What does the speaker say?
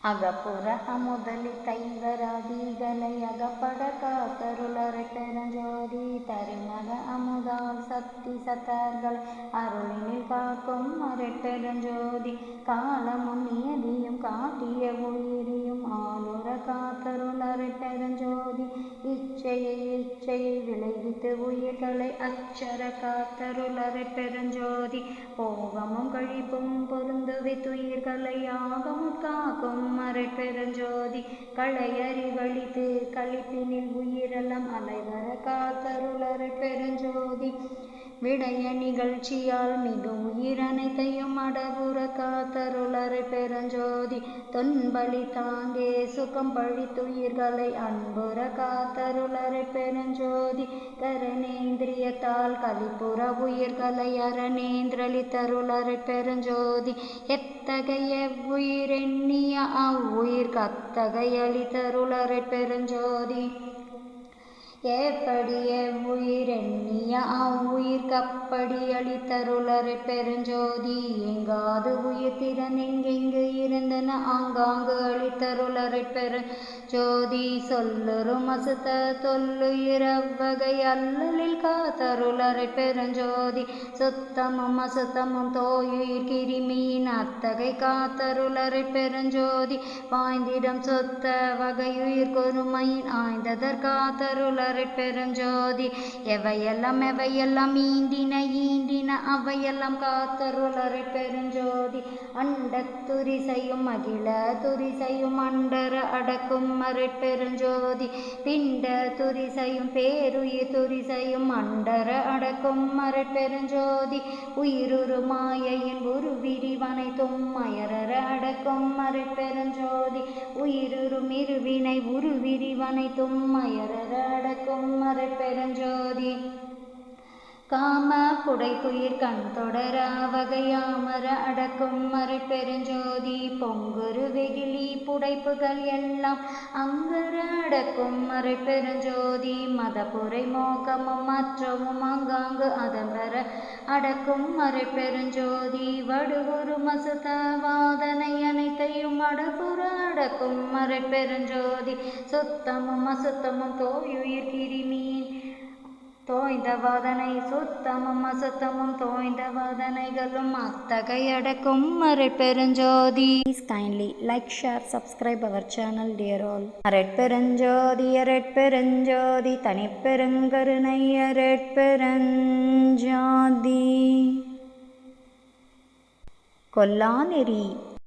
அகப்புற அமுதலி தைவராதிகளை அகப்பட காத்தருளரை பெருஞ்சோதி தருமக அமுதால் சக்தி சத்தர்கள் அருளினில் காக்கும் அரைப்பெருஞ்சோதி காலமும் நியதியும் காட்டிய உயிரியும் ஆளுற காத்தருளரை பெருஞ்சோதி இச்சையை விளைவித்து உயிர்களை அச்சர காத்தருளரை பெருஞ்சோதி போகமும் கழிப்பும் பொருந்துவி துயிர்களை யாகமும் காக்கும் அரைப்பெருஞ்சோதி களையறிவழித்து கழிப்பினில் உயிரெல்லாம் அலைவர காத்தருளரை பெருஞ்சோதி விடைய நிகழ்ச்சியால் மிகு உயிர் அனைத்தையும் அடவுற காத்தருளரை பெருஞ்சோதி தொன்பலி தாங்கே சுகம் பழித்துயிர்களை அன்புற காத்தருளரை பெருஞ்சோதி கரணேந்திரியத்தால் கலிப்புற உயிர்களை அரணேந்திரலி தருளரை பெருஞ்சோதி எத்தகைய உயிரெண்ணிய அவ்வுயிர் கத்தகையளி தருளரை பெருஞ்சோதி ஏப்படி எவ்வுயிரெண்ணிய அவ்வுயிர் கப்படி அளித்தருளரை பெருஞ்சோதி எங்காது உயிர் திறன் எங்கெங்கு இருந்தன ஆங்காங்கு அளித்தருளரை பெருஞ்சோதி சொல்லுறும் அசுத்த தொல்லுயிர் அவ்வகை அல்லலில் காத்தருளரை பெருஞ்சோதி சுத்தமும் அசுத்தமும் தோயுயிர் கிருமியின் அத்தகை காத்தருளரை பெருஞ்சோதி வாய்ந்திடம் சொத்த வகையுயிர் கொருமையின் ஆய்ந்ததற் காத்தருளரை பெருஞ்சோதி எவையெல்லாம் ஈண்டின அவையெல்லாம் காத்தருளரை பெருஞ்சோதி அண்டத்துரிசையும் அகில துரிசையும் அண்டர அடக்கும் அரை பெருஞ்சோதி பிண்ட துரிசையும் பேருயிர் துரிசையும் அண்டர அடக்கும் அரை பெருஞ்சோதி உயிருரு மாயையின் உரு விரிவனைத்தும் அயரற அடக்கும் அரை பெருஞ்சோதி உயிருரும் இருவினை உரு விரிவனைத்தும் அயரற அடக்கும் அரை பெருஞ்சோதி காம புடைப்புயிர் கண் தொடர வகையாமர அடக்கும் அரை பெருஞ்சோதி பொங்குரு வெகிலி புடைப்புகள் எல்லாம் அங்கர அடக்கும் அரை பெருஞ்சோதி மதப்புரை மோகமும் மற்றவும் அங்காங்கு அதம்பர அடக்கும் அரை பெருஞ்சோதி வடுகுரு மசுத வாதனை அனைத்தையும் அடப்புற அடக்கும் அரை பெருஞ்சோதி சுத்தமும் அசுத்தமும் தோயுயிர் கிருமியின் தோய்ந்த வாதனை சுத்தமும் அசுத்தமும் தோய்ந்த வாதனைகளும் அத்தகை அடக்கும் அரை பெருஞ்சோதி. Please kindly like, share, subscribe our channel dear all. அரட்பெருஞ்சோதி அரட்பெருஞ்சோதி தனிப்பெருங்கருணை அரட்பெருஞ்சோதி. கொல்லாநெறி